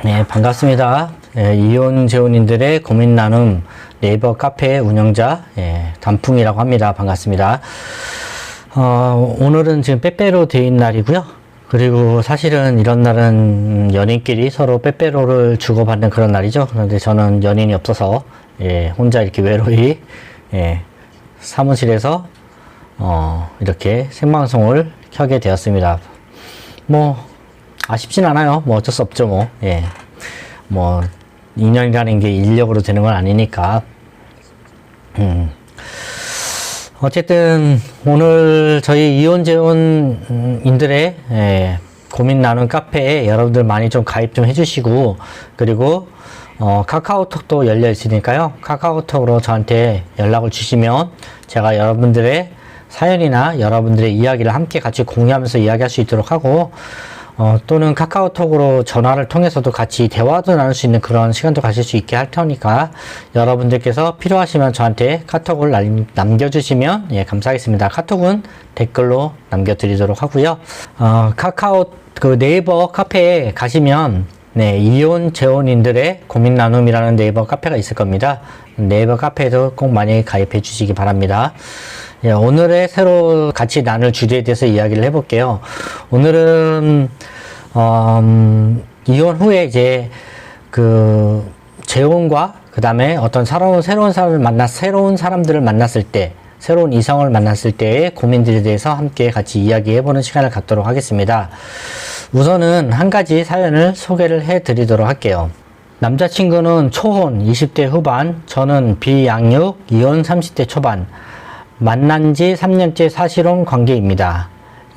네, 반갑습니다. 이혼 재혼인들의 고민 나눔 네이버 카페 운영자 단풍이라고 합니다. 반갑습니다. 오늘은 지금 빼빼로 데이인 날이고요. 그리고 사실은 이런 날은 연인끼리 서로 빼빼로를 주고받는 그런 날이죠. 그런데 저는 연인이 없어서 혼자 이렇게 외로이 사무실에서 이렇게 생방송을 켜게 되었습니다. 뭐 아쉽진 않아요. 뭐 어쩔 수 없죠. 뭐 인연이라는 게 인력으로 되는 건 아니니까. 어쨌든 오늘 저희 이혼 재혼인들의 고민 나눈 카페에 여러분들 많이 좀 가입 좀 해주시고, 그리고 카카오톡도 열려 있으니까요. 카카오톡으로 저한테 연락을 주시면 제가 여러분들의 사연이나 여러분들의 이야기를 함께 같이 공유하면서 이야기할 수 있도록 하고, 또는 카카오톡으로 전화를 통해서도 같이 대화도 나눌 수 있는 그런 시간도 가질 수 있게 할 테니까 여러분들께서 필요하시면 저한테 카톡을 남겨주시면 감사하겠습니다. 카톡은 댓글로 남겨드리도록 하고요. 네이버 카페에 가시면 이혼 재혼인들의 고민 나눔이라는 네이버 카페가 있을 겁니다. 네이버 카페에도 꼭 많이 가입해 주시기 바랍니다. 오늘의 새로 같이 나눌 주제에 대해서 이야기를 해볼게요. 오늘은 이혼 후에 이제 그 재혼과 그 다음에 어떤 새로운 사람들을 만났을 때, 새로운 이성을 만났을 때의 고민들에 대해서 함께 같이 이야기해보는 시간을 갖도록 하겠습니다. 우선은 한 가지 사연을 소개를 해드리도록 할게요. 남자친구는 초혼 20대 후반, 저는 비양육, 이혼 30대 초반, 만난 지 3년째 사실혼 관계입니다.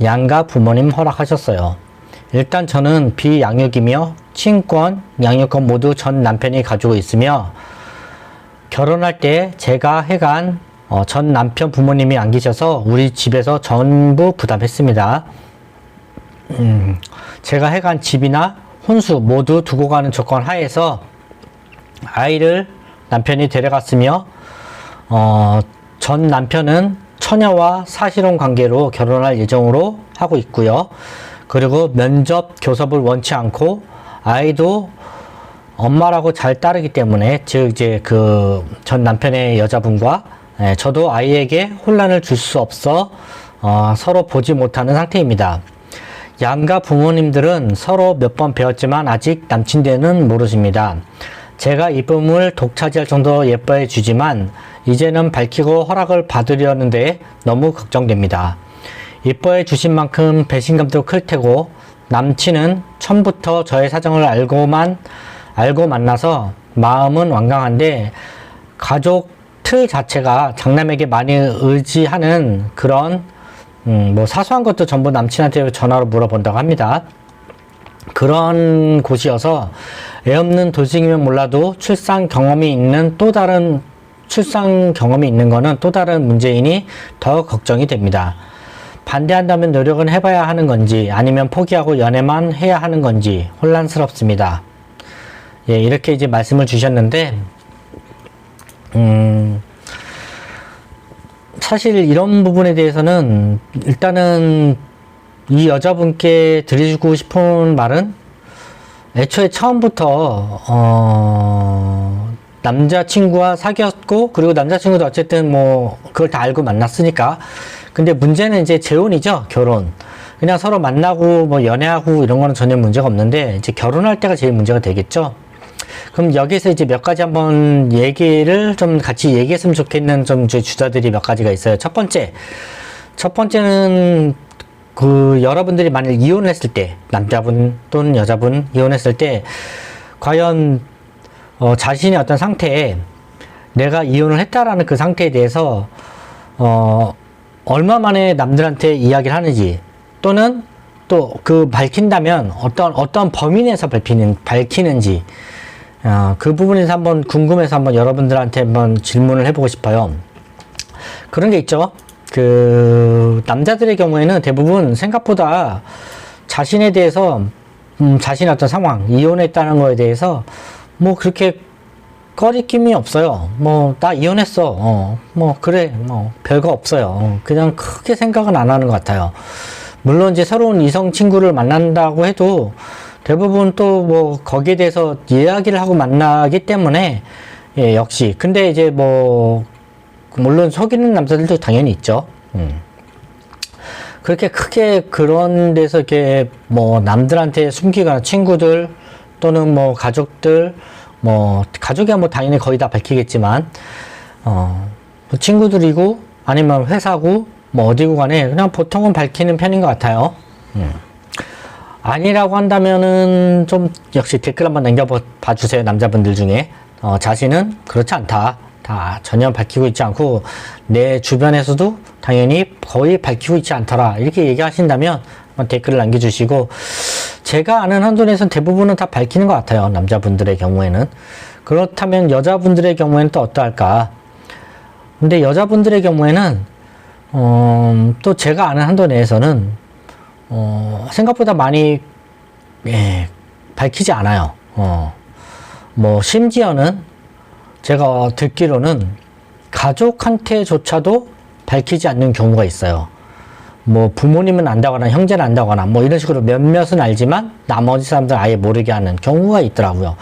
양가 부모님 허락하셨어요. 일단 저는 비양육이며 친권, 양육권 모두 전 남편이 가지고 있으며, 결혼할 때 제가 해간 전 남편 부모님이 안 계셔서 우리 집에서 전부 부담했습니다. 제가 해간 집이나 혼수 모두 두고 가는 조건 하에서 아이를 남편이 데려갔으며, 전 남편은 처녀와 사실혼 관계로 결혼할 예정으로 하고 있고요. 그리고 면접 교섭을 원치 않고 아이도 엄마라고 잘 따르기 때문에, 즉 이제 그 전 남편의 여자분과 저도 아이에게 혼란을 줄 수 없어 서로 보지 못하는 상태입니다. 양가 부모님들은 서로 몇 번 배웠지만 아직 남친 되는 모르십니다. 제가 이쁨을 독차지할 정도로 예뻐해 주지만 이제는 밝히고 허락을 받으려는데 너무 걱정됩니다. 예뻐해 주신 만큼 배신감도 클 테고, 남친은 처음부터 저의 사정을 알고 만나서 마음은 완강한데 가족 틀 자체가 장남에게 많이 의지하는 그런 뭐 사소한 것도 전부 남친한테 전화로 물어본다고 합니다. 그런 곳이어서 애 없는 도식이면 몰라도 출산 경험이 있는 거는 또 다른 문제이니 더 걱정이 됩니다. 반대한다면 노력은 해봐야 하는 건지 아니면 포기하고 연애만 해야 하는 건지 혼란스럽습니다. 이렇게 이제 말씀을 주셨는데, 사실 이런 부분에 대해서는 일단은 이 여자분께 드리고 싶은 말은, 애초에 처음부터 남자친구와 사귀었고, 그리고 남자친구도 어쨌든 뭐 그걸 다 알고 만났으니까. 근데 문제는 이제 재혼이죠. 결혼. 그냥 서로 만나고 뭐 연애하고 이런 거는 전혀 문제가 없는데, 이제 결혼할 때가 제일 문제가 되겠죠. 그럼 여기서 이제 몇 가지 한번 얘기를 좀 같이 얘기했으면 좋겠는 좀 주자들이 몇 가지가 있어요. 첫 번째는 여러분들이 만약 이혼했을 때, 남자분 또는 여자분 이혼했을 때 과연 자신의 어떤 상태에, 내가 이혼을 했다라는 그 상태에 대해서 얼마 만에 남들한테 이야기를 하는지, 또는 또 그 밝힌다면 어떤 범위 내에서 밝히는지, 그 부분에서 한번 궁금해서 한번 여러분들한테 한번 질문을 해보고 싶어요. 그런 게 있죠. 남자들의 경우에는 대부분 생각보다 자신에 대해서, 자신의 어떤 상황, 이혼했다는 거에 대해서 뭐 그렇게 꺼리낌이 없어요. 뭐, 나 이혼했어. 뭐, 그래. 뭐, 별거 없어요. 그냥 크게 생각은 안 하는 것 같아요. 물론 이제 새로운 이성 친구를 만난다고 해도 대부분 또 뭐, 거기에 대해서 이야기를 하고 만나기 때문에, 예, 역시. 근데 이제 뭐, 물론 속이는 남자들도 당연히 있죠. 그렇게 크게 그런 데서 이렇게 뭐, 남들한테 숨기거나 친구들 또는 뭐, 가족들, 뭐 가족이야 뭐 당연히 거의 다 밝히겠지만 뭐 친구들이고 아니면 회사고 뭐 어디고 간에 그냥 보통은 밝히는 편인 것 같아요. 아니라고 한다면은 좀 역시 댓글 한번 남겨봐 주세요. 남자분들 중에 자신은 그렇지 않다, 다 전혀 밝히고 있지 않고 내 주변에서도 당연히 거의 밝히고 있지 않더라, 이렇게 얘기하신다면 한번 댓글을 남겨주시고, 제가 아는 한도에서는 대부분은 다 밝히는 것 같아요. 남자분들의 경우에는. 그렇다면 여자분들의 경우에는 또 어떠할까? 근데 여자분들의 경우에는 또 제가 아는 한도 내에서는 생각보다 많이 밝히지 않아요. 뭐 심지어는 제가 듣기로는 가족한테조차도 밝히지 않는 경우가 있어요. 뭐 부모님은 안다거나 형제는 안다거나 뭐 이런 식으로 몇몇은 알지만 나머지 사람들은 아예 모르게 하는 경우가 있더라고요.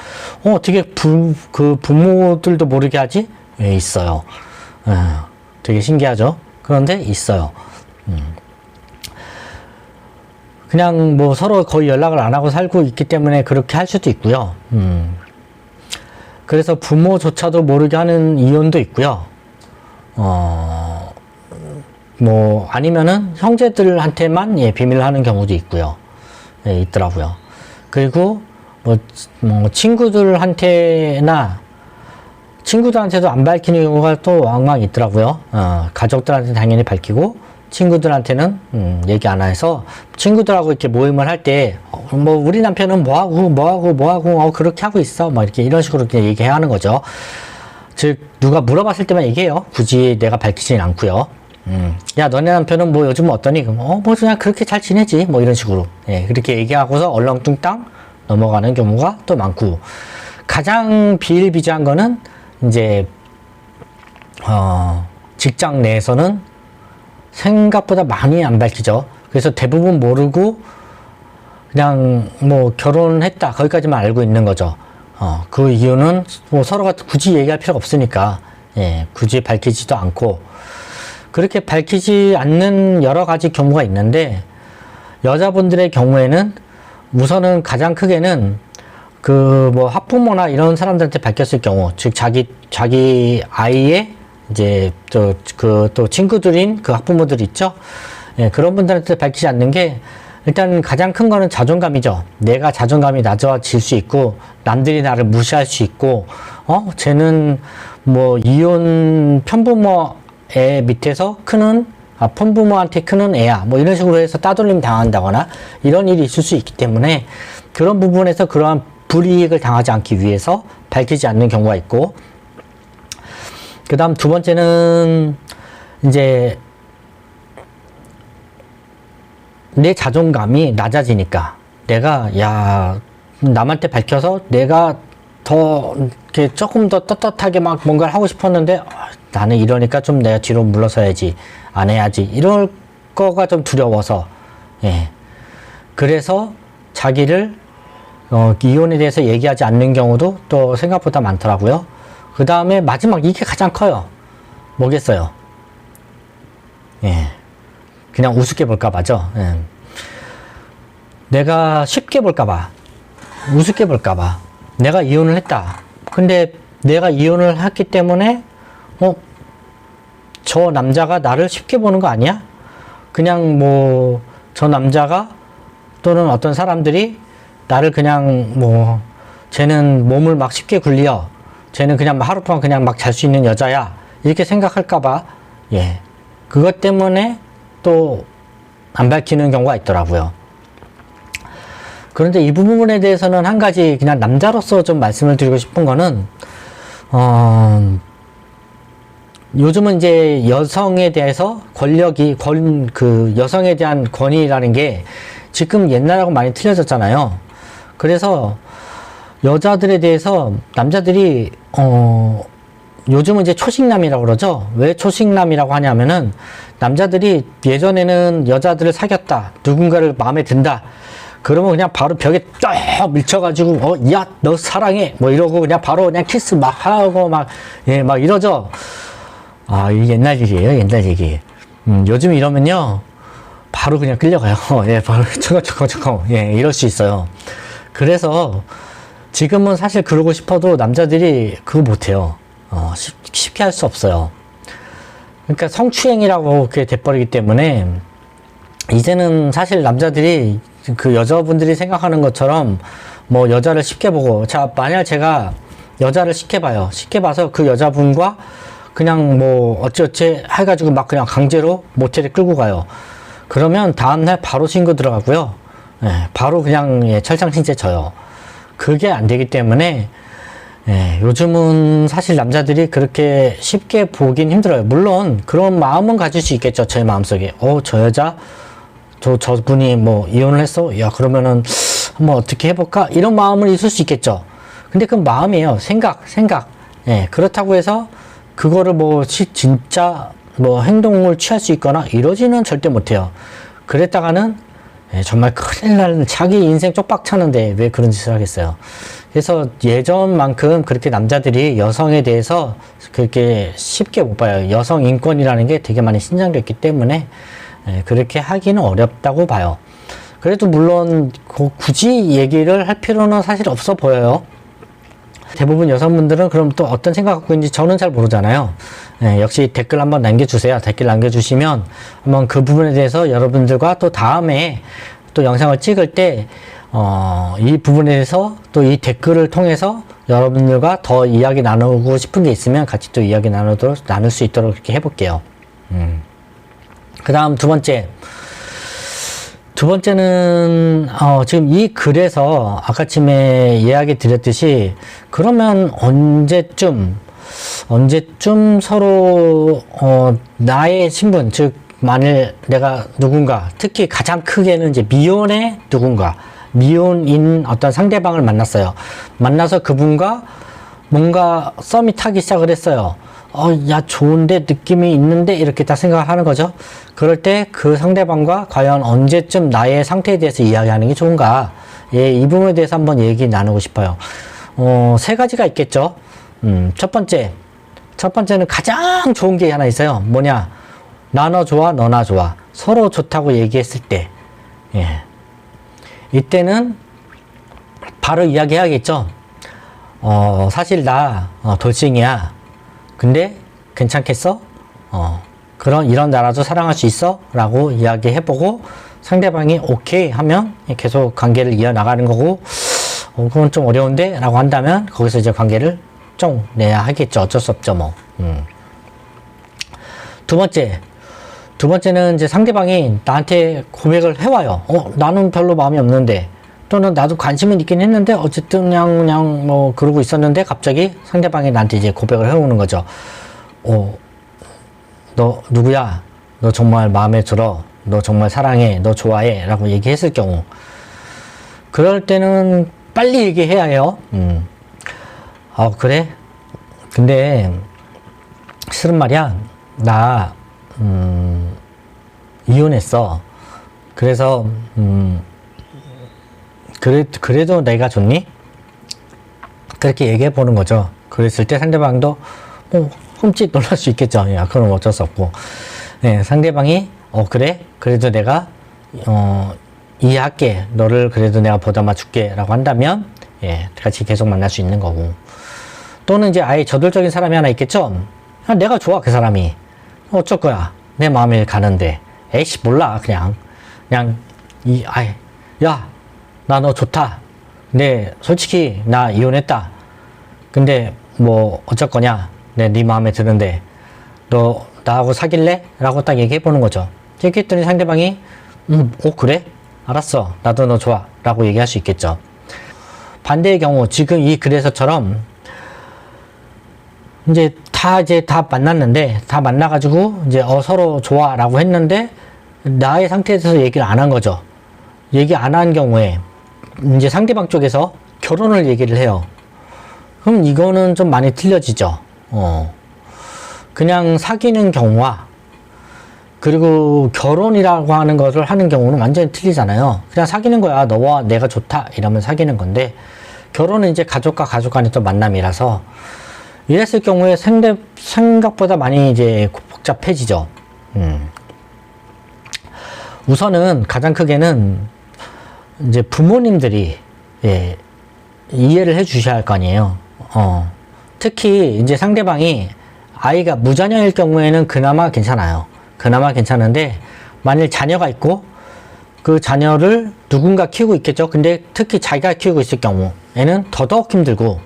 어떻게 그 부모들도 모르게 하지? 예, 있어요. 되게 신기하죠? 그런데 있어요. 그냥 뭐 서로 거의 연락을 안 하고 살고 있기 때문에 그렇게 할 수도 있고요. 그래서 부모조차도 모르게 하는 이혼도 있고요. 뭐 아니면은 형제들한테만 비밀을 하는 경우도 있고요. 있더라고요. 그리고 뭐 친구들한테도 안 밝히는 경우가 또 왕왕 있더라고요. 가족들한테는 당연히 밝히고 친구들한테는 얘기 안 해서 친구들하고 이렇게 모임을 할 때 뭐 우리 남편은 뭐하고 그렇게 하고 있어 뭐 이렇게 이런 식으로 그냥 얘기해야 하는 거죠. 즉 누가 물어봤을 때만 얘기해요. 굳이 내가 밝히지는 않고요. 야, 너네 남편은 뭐 요즘 어떠니? 뭐 그냥 그렇게 잘 지내지 뭐 이런 식으로 그렇게 얘기하고서 얼렁뚱땅 넘어가는 경우가 또 많고, 가장 비일비재한 거는 이제 직장 내에서는 생각보다 많이 안 밝히죠. 그래서 대부분 모르고 그냥 뭐 결혼했다 거기까지만 알고 있는 거죠. 그 이유는 뭐 서로가 굳이 얘기할 필요가 없으니까 굳이 밝히지도 않고, 그렇게 밝히지 않는 여러 가지 경우가 있는데, 여자분들의 경우에는 우선은 가장 크게는 그 뭐 학부모나 이런 사람들한테 밝혔을 경우, 즉 자기 아이의 이제 또 친구들인 그 학부모들 있죠. 그런 분들한테 밝히지 않는 게 일단 가장 큰 거는 자존감이죠. 내가 자존감이 낮아질 수 있고 남들이 나를 무시할 수 있고 쟤는 뭐 이혼 편부모 애 밑에서 크는 편부모한테 크는 애야 뭐 이런 식으로 해서 따돌림 당한다거나 이런 일이 있을 수 있기 때문에, 그런 부분에서 그러한 불이익을 당하지 않기 위해서 밝히지 않는 경우가 있고, 그 다음 두 번째는 이제 내 자존감이 낮아지니까, 내가 남한테 밝혀서 내가 더 이렇게 조금 더 떳떳하게 막 뭔가를 하고 싶었는데 나는 이러니까 좀 내가 뒤로 물러서야지, 안 해야지, 이럴 거가 좀 두려워서 그래서 자기를 이혼에 대해서 얘기하지 않는 경우도 또 생각보다 많더라고요. 그 다음에 마지막, 이게 가장 커요. 뭐겠어요? 그냥 우습게 볼까봐죠. 내가 쉽게 볼까봐, 우습게 볼까봐. 내가 이혼을 했다. 근데 내가 이혼을 했기 때문에 저 남자가 나를 쉽게 보는 거 아니야? 그냥 뭐 저 남자가 또는 어떤 사람들이 나를 그냥 뭐 쟤는 몸을 막 쉽게 굴려, 쟤는 그냥 하루 동안 그냥 막 잘 수 있는 여자야, 이렇게 생각할까봐 그것 때문에 또 안 밝히는 경우가 있더라고요. 그런데 이 부분에 대해서는 한 가지 그냥 남자로서 좀 말씀을 드리고 싶은 거는, 요즘은 이제 여성에 대해서 여성에 대한 권위라는 게 지금 옛날하고 많이 틀려졌잖아요. 그래서 여자들에 대해서 남자들이 요즘은 이제 초식남이라고 그러죠. 왜 초식남이라고 하냐면은 남자들이 예전에는 여자들을 사귀었다, 누군가를 마음에 든다, 그러면 그냥 바로 벽에 쫙 밀쳐가지고 야 너 사랑해 뭐 이러고 그냥 바로 그냥 키스 막 하고 막 막 이러죠. 아, 이게 옛날 얘기예요, 옛날 얘기. 요즘 이러면요 바로 그냥 끌려가요. 바로 저거 이럴 수 있어요. 그래서 지금은 사실 그러고 싶어도 남자들이 그거 못해요. 쉽게 할 수 없어요. 그러니까 성추행이라고 그게 돼버리기 때문에 이제는 사실 남자들이 그 여자분들이 생각하는 것처럼 뭐 여자를 쉽게 보고, 자, 만약 제가 여자를 쉽게 봐요. 쉽게 봐서 그 여자분과 그냥 뭐 어찌어찌 해가지고 막 그냥 강제로 모텔에 끌고 가요. 그러면 다음날 바로 신고 들어가고요. 바로 그냥 철장신세 져요. 그게 안 되기 때문에 요즘은 사실 남자들이 그렇게 쉽게 보긴 힘들어요. 물론 그런 마음은 가질 수 있겠죠. 제 마음속에 저 여자 저분이 뭐 이혼을 했어? 야, 그러면은 한번 어떻게 해볼까? 이런 마음은 있을 수 있겠죠. 근데 그건 마음이에요. 생각. 그렇다고 해서 그거를 뭐 진짜 뭐 행동을 취할 수 있거나 이러지는 절대 못해요. 그랬다가는 정말 큰일 나는, 자기 인생 쪽박 차는데 왜 그런 짓을 하겠어요. 그래서 예전만큼 그렇게 남자들이 여성에 대해서 그렇게 쉽게 못 봐요. 여성 인권이라는 게 되게 많이 신장됐기 때문에 그렇게 하기는 어렵다고 봐요. 그래도 물론 굳이 얘기를 할 필요는 사실 없어 보여요. 대부분 여성분들은 그럼 또 어떤 생각 갖고 있는지 저는 잘 모르잖아요. 역시 댓글 한번 남겨주세요. 댓글 남겨주시면 한번 그 부분에 대해서 여러분들과 또 다음에 또 영상을 찍을 때 이 부분에 대해서 또 이 댓글을 통해서 여러분들과 더 이야기 나누고 싶은 게 있으면 같이 또 이야기 나눌 수 있도록 그렇게 해볼게요. 그 다음 두 번째는 지금 이 글에서 아까쯤에 이야기 드렸듯이, 그러면 언제쯤 서로 나의 신분, 즉 만일 내가 누군가, 특히 가장 크게는 이제 미혼인 어떤 상대방을 만났어요. 만나서 그분과 뭔가 썸이 타기 시작을 했어요. 야, 좋은데, 느낌이 있는데, 이렇게 딱 생각을 하는 거죠. 그럴 때 그 상대방과 과연 언제쯤 나의 상태에 대해서 이야기하는 게 좋은가. 이 부분에 대해서 한번 얘기 나누고 싶어요. 세 가지가 있겠죠. 첫 번째는 가장 좋은 게 하나 있어요. 뭐냐. 나 너 좋아, 너 나 좋아. 서로 좋다고 얘기했을 때, 이때는 바로 이야기해야겠죠. 사실 나 돌싱이야. 근데 괜찮겠어? 이런 나라도 사랑할 수 있어? 라고 이야기해보고 상대방이 오케이 하면 계속 관계를 이어나가는 거고, 그건 좀 어려운데? 라고 한다면 거기서 이제 관계를 좀 내야 하겠죠. 어쩔 수 없죠, 뭐. 두 번째는 이제 상대방이 나한테 고백을 해와요. 나는 별로 마음이 없는데, 또는 나도 관심은 있긴 했는데 어쨌든 그냥 뭐 그러고 있었는데 갑자기 상대방이 나한테 이제 고백을 해오는 거죠. 너 누구야? 너 정말 마음에 들어? 너 정말 사랑해? 너 좋아해? 라고 얘기했을 경우, 그럴 때는 빨리 얘기해야 해요. 그래? 근데 실은 말이야, 나 이혼했어. 그래서 그래도 내가 좋니? 그렇게 얘기해 보는 거죠. 그랬을 때 상대방도 흠칫 놀랄 수 있겠죠. 야, 그럼 어쩔 수 없고. 상대방이 그래? 그래도 내가 이해할게. 너를 그래도 내가 보담아 줄게. 라고 한다면 같이 계속 만날 수 있는 거고. 또는 이제 아예 저돌적인 사람이 하나 있겠죠. 내가 좋아, 그 사람이. 어쩔 거야. 내 마음이 가는데. 에이씨, 몰라. 그냥 야, 나 너 좋다. 근데 솔직히 나 이혼했다. 근데 뭐 어쩔 거냐. 네 마음에 드는데 너 나하고 사귈래? 라고 딱 얘기해 보는 거죠. 얘기했더니 상대방이 그래? 알았어. 나도 너 좋아. 라고 얘기할 수 있겠죠. 반대의 경우, 지금 이 글에서처럼 이제 다 만났는데, 다 만나가지고 이제 서로 좋아 라고 했는데 나의 상태에 대해서 얘기를 안 한 거죠. 얘기 안 한 경우에 이제 상대방 쪽에서 결혼을 얘기를 해요. 그럼 이거는 좀 많이 틀려지죠. 그냥 사귀는 경우와 그리고 결혼이라고 하는 것을 하는 경우는 완전히 틀리잖아요. 그냥 사귀는 거야. 너와 내가 좋다 이러면 사귀는 건데, 결혼은 이제 가족과 가족 간의 또 만남이라서 이랬을 경우에 생각보다 많이 이제 복잡해지죠. 우선은 가장 크게는 이제 부모님들이 이해를 해 주셔야 할 거 아니에요. 특히 이제 상대방이 아이가 무자녀일 경우에는 그나마 괜찮아요. 그나마 괜찮은데, 만일 자녀가 있고 그 자녀를 누군가 키우고 있겠죠. 근데 특히 자기가 키우고 있을 경우에는 더더욱 힘들고,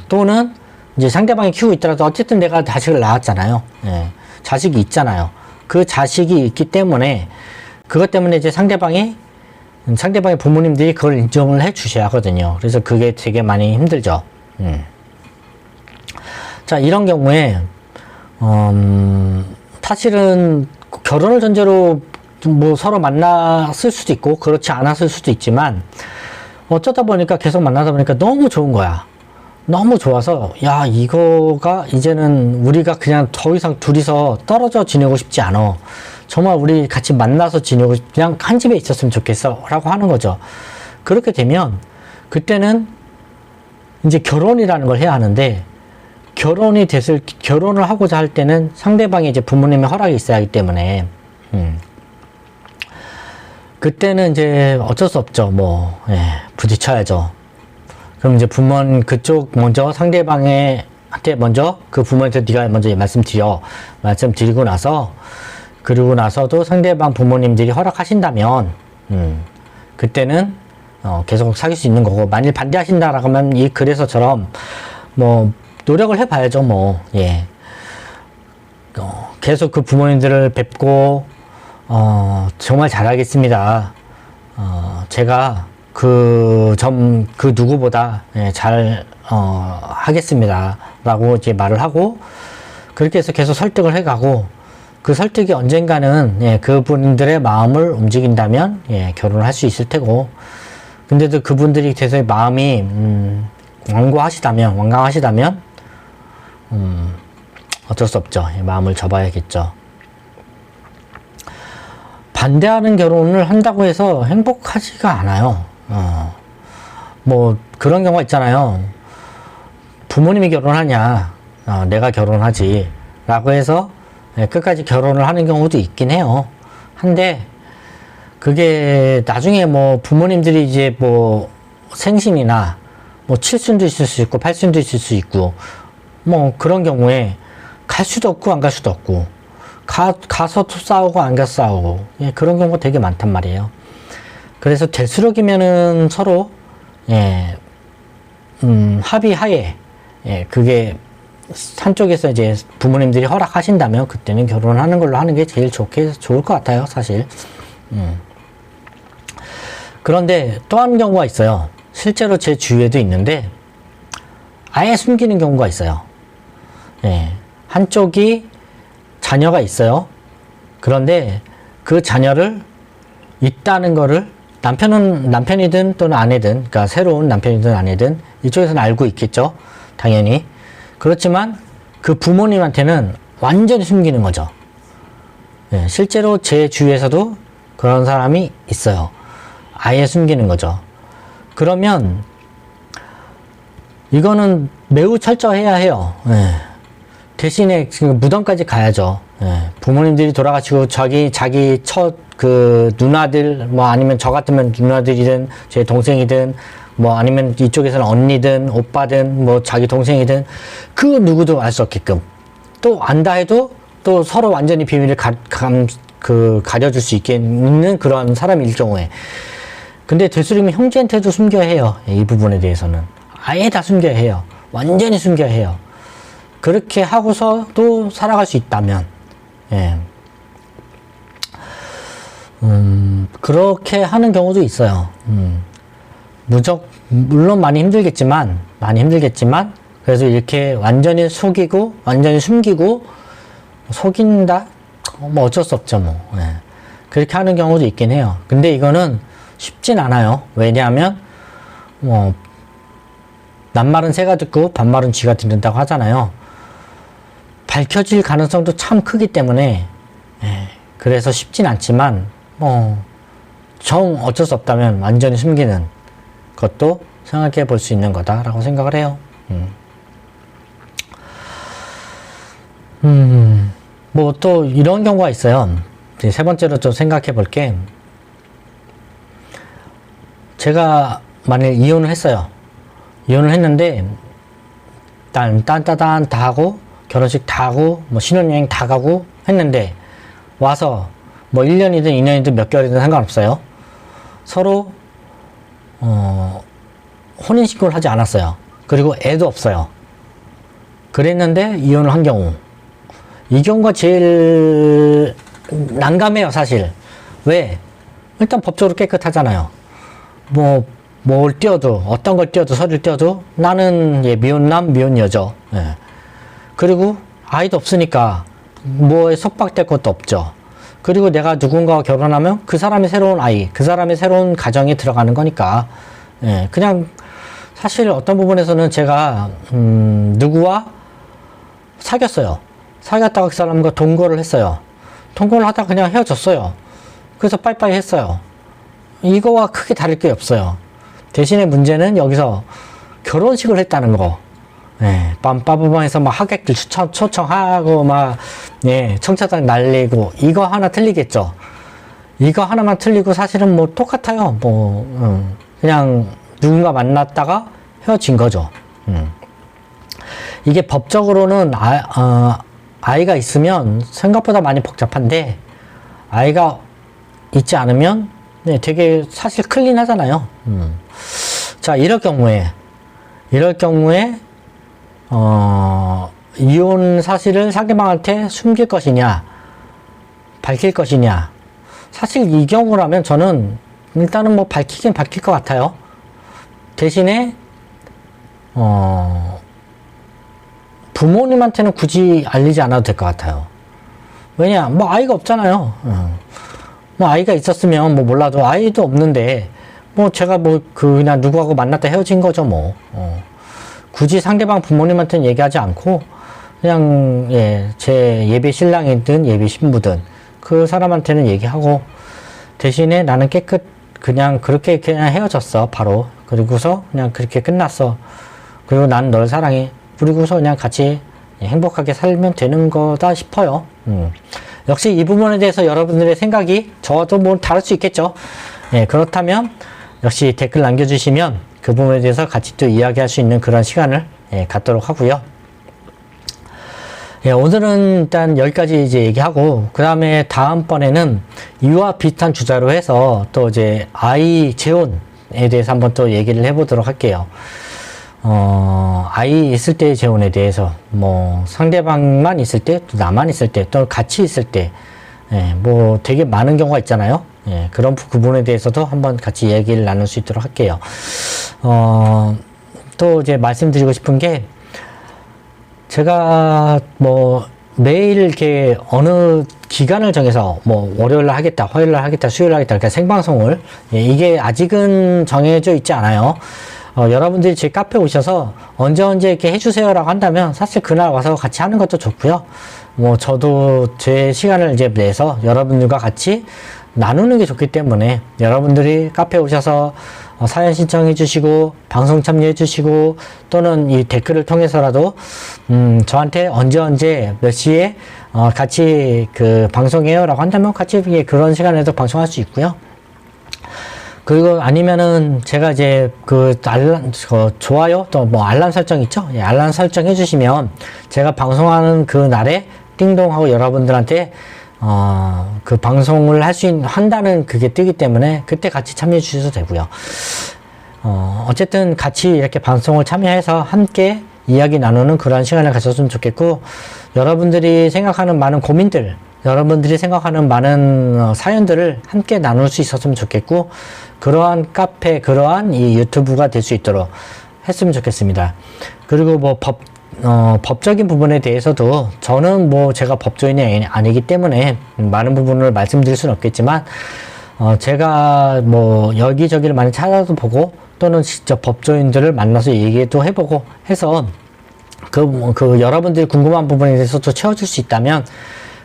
또는 이제 상대방이 키우고 있더라도 어쨌든 내가 자식을 낳았잖아요. 자식이 있잖아요. 그 자식이 있기 때문에, 그것 때문에 이제 상대방의 부모님들이 그걸 인정을 해 주셔야 하거든요. 그래서 그게 되게 많이 힘들죠. 자, 이런 경우에 사실은 결혼을 전제로 뭐 서로 만났을 수도 있고 그렇지 않았을 수도 있지만, 어쩌다 보니까 계속 만나다 보니까 너무 좋은 거야. 너무 좋아서, 야, 이거가 이제는 우리가 그냥 더 이상 둘이서 떨어져 지내고 싶지 않아. 정말 우리 같이 만나서 지내고 그냥 한 집에 있었으면 좋겠어 라고 하는 거죠. 그렇게 되면 그때는 이제 결혼이라는 걸 해야 하는데, 결혼을 하고자 할 때는 상대방의 이제 부모님의 허락이 있어야 하기 때문에, 그때는 이제 어쩔 수 없죠. 뭐, 부딪혀야죠. 그럼 이제 그쪽 먼저 상대방한테 먼저 그 부모한테 네가 먼저 말씀드리고 나서, 그리고 나서도 상대방 부모님들이 허락하신다면, 그때는, 계속 사귈 수 있는 거고, 만일 반대하신다라고 하면 이 글에서처럼, 뭐, 노력을 해봐야죠, 뭐, 계속 그 부모님들을 뵙고, 정말 잘하겠습니다. 제가 그 누구보다 잘, 하겠습니다. 라고 이제 말을 하고, 그렇게 해서 계속 설득을 해가고, 그 설득이 언젠가는, 그분들의 마음을 움직인다면, 결혼을 할 수 있을 테고, 근데도 그분들이 계속 마음이, 완강하시다면, 어쩔 수 없죠. 마음을 접어야겠죠. 반대하는 결혼을 한다고 해서 행복하지가 않아요. 뭐 그런 경우가 있잖아요. 부모님이 결혼하냐, 내가 결혼하지 라고 해서 끝까지 결혼을 하는 경우도 있긴 해요. 한데 그게 나중에 뭐 부모님들이 이제 뭐 생신이나 뭐 칠순도 있을 수 있고 팔순도 있을 수 있고, 뭐 그런 경우에 갈 수도 없고 안 갈 수도 없고, 가서 싸우고 안 가서 싸우고, 그런 경우가 되게 많단 말이에요. 그래서 될수록이면은 서로 합의하에, 그게 한쪽에서 이제 부모님들이 허락하신다면 그때는 결혼하는 걸로 하는 게 제일 좋을 것 같아요, 사실. 그런데 또 한 경우가 있어요. 실제로 제 주위에도 있는데 아예 숨기는 경우가 있어요. 한쪽이 자녀가 있어요. 그런데 그 자녀를 있다는 거를 남편이든 또는 아내든, 그러니까 새로운 남편이든 아내든 이쪽에서는 알고 있겠죠. 당연히. 그렇지만 그 부모님한테는 완전히 숨기는 거죠. 실제로 제 주위에서도 그런 사람이 있어요. 아예 숨기는 거죠. 그러면 이거는 매우 철저해야 해요. 대신에 무덤까지 가야죠. 부모님들이 돌아가시고 자기 첫 그 누나들, 뭐 아니면 저 같으면 누나들이든 제 동생이든 뭐 아니면 이쪽에서는 언니든 오빠든 뭐 자기 동생이든 그 누구도 알 수 없게끔, 또 안다 해도 또 서로 완전히 비밀을 가려줄 수 있는 그런 사람일 경우에. 근데 될수록이면 형제한테도 숨겨야 해요. 이 부분에 대해서는 아예 다 숨겨야 해요. 완전히 숨겨야 해요. 그렇게 하고서도 살아갈 수 있다면, 그렇게 하는 경우도 있어요. 물론 많이 힘들겠지만, 그래서 이렇게 완전히 속이고, 완전히 숨기고, 속인다? 뭐 어쩔 수 없죠, 뭐. 그렇게 하는 경우도 있긴 해요. 근데 이거는 쉽진 않아요. 왜냐하면, 낱말은 새가 듣고 반말은 쥐가 듣는다고 하잖아요. 밝혀질 가능성도 참 크기 때문에 그래서 쉽진 않지만 어쩔 수 없다면 완전히 숨기는 것도 생각해 볼 수 있는 거다라고 생각을 해요. 뭐 또 이런 경우가 있어요. 이제 세 번째로 좀 생각해 볼 게, 제가 만일 이혼을 했어요. 이혼을 했는데 딴따단 다 하고 결혼식 다 하고 뭐 신혼여행 다 가고 했는데 와서 뭐 1년이든 2년이든 몇 개월이든 상관없어요. 서로 혼인신고를 하지 않았어요. 그리고 애도 없어요. 그랬는데 이혼을 한 경우, 이 경우가 제일 난감해요, 사실. 왜? 일단 법적으로 깨끗하잖아요. 뭘 띄워도, 어떤 걸 띄워도, 서류를 띄워도 나는 미혼남, 미혼여죠. 그리고 아이도 없으니까 뭐에 속박될 것도 없죠. 그리고 내가 누군가와 결혼하면 그 사람의 새로운 아이, 그 사람의 새로운 가정에 들어가는 거니까, 그냥 사실 어떤 부분에서는 제가 누구와 사귀었어요. 사귀었다가 그 사람과 동거를 했어요. 동거를 하다가 그냥 헤어졌어요. 그래서 빠이빠이 했어요. 이거와 크게 다를 게 없어요. 대신에 문제는 여기서 결혼식을 했다는 거. 빰빠바방에서 막 하객들 초청하고 막 청차장 날리고, 이거 하나 틀리겠죠. 이거 하나만 틀리고 사실은 뭐 똑같아요. 그냥 누군가 만났다가 헤어진 거죠. 이게 법적으로는 아이가 있으면 생각보다 많이 복잡한데, 아이가 있지 않으면 되게 사실 클린하잖아요. 자, 이럴 경우에 이혼 사실을 상대방한테 숨길 것이냐, 밝힐 것이냐. 사실 이 경우라면 저는 일단은 뭐 밝히긴 밝힐 것 같아요. 대신에 부모님한테는 굳이 알리지 않아도 될 것 같아요. 왜냐, 뭐 아이가 없잖아요. 뭐 아이가 있었으면 뭐 몰라도, 아이도 없는데 뭐 제가 그냥 누구하고 만났다 헤어진 거죠, 뭐. 굳이 상대방 부모님한테는 얘기하지 않고 그냥 제 예비 신랑이든 예비 신부든 그 사람한테는 얘기하고, 대신에 나는 그냥 그렇게 그냥 헤어졌어, 바로. 그리고서 그냥 그렇게 끝났어. 그리고 난 널 사랑해. 그리고서 그냥 같이 행복하게 살면 되는 거다 싶어요. 역시 이 부분에 대해서 여러분들의 생각이 저도 뭐 다를 수 있겠죠. 그렇다면 역시 댓글 남겨주시면 그 부분에 대해서 같이 또 이야기할 수 있는 그런 시간을 갖도록 하고요. 오늘은 일단 여기까지 이제 얘기하고, 그 다음에 다음번에는 이와 비슷한 주제로 해서 또 이제 아이 재혼에 대해서 한번 또 얘기를 해보도록 할게요. 아이 있을 때의 재혼에 대해서, 뭐 상대방만 있을 때, 또 나만 있을 때, 또 같이 있을 때, 뭐 되게 많은 경우가 있잖아요. 그런 부분에 대해서도 한번 같이 얘기를 나눌 수 있도록 할게요. 또 이제 말씀드리고 싶은 게, 제가 뭐 매일 이렇게 어느 기간을 정해서 뭐 월요일날 하겠다, 화요일날 하겠다, 수요일날 하겠다, 그러니까 생방송을, 이게 아직은 정해져 있지 않아요. 여러분들이 제 카페 오셔서 언제 이렇게 해주세요라고 한다면 사실 그날 와서 같이 하는 것도 좋고요. 뭐 저도 제 시간을 이제 내서 여러분들과 같이 나누는 게 좋기 때문에, 여러분들이 카페 오셔서 사연 신청해 주시고 방송 참여해 주시고, 또는 이 댓글을 통해서라도 저한테 언제 몇 시에 같이 그 방송해요 라고 한다면 같이 그런 시간에도 방송할 수 있고요. 그리고 아니면은 제가 이제 좋아요, 또 뭐 알람 설정 있죠? 알람 설정 해주시면 제가 방송하는 그 날에 띵동하고 여러분들한테 그 방송을 한다는 그게 뜨기 때문에 그때 같이 참여해 주셔도 되고요. 어쨌든 같이 이렇게 방송을 참여해서 함께 이야기 나누는 그런 시간을 가졌으면 좋겠고, 여러분들이 생각하는 많은 고민들, 여러분들이 생각하는 많은 사연들을 함께 나눌 수 있었으면 좋겠고, 그러한 카페, 그러한 이 유튜브가 될 수 있도록 했으면 좋겠습니다. 그리고 뭐 법적인 부분에 대해서도 저는 뭐 제가 법조인이 아니기 때문에 많은 부분을 말씀드릴 수는 없겠지만, 제가 뭐 여기저기를 많이 찾아도 보고, 또는 직접 법조인들을 만나서 얘기도 해보고 해서 여러분들이 궁금한 부분에 대해서 또 채워줄 수 있다면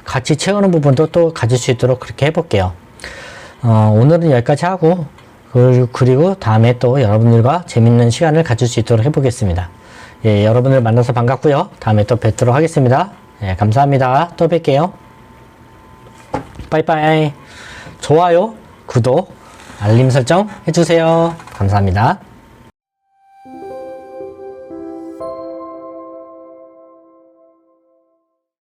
같이 채우는 부분도 또 가질 수 있도록 그렇게 해볼게요. 오늘은 여기까지 하고 그리고 다음에 또 여러분들과 재밌는 시간을 가질 수 있도록 해보겠습니다. 예, 여러분들 만나서 반갑고요. 다음에 또 뵙도록 하겠습니다. 예, 감사합니다. 또 뵐게요. 빠이빠이. 좋아요, 구독, 알림 설정 해주세요. 감사합니다.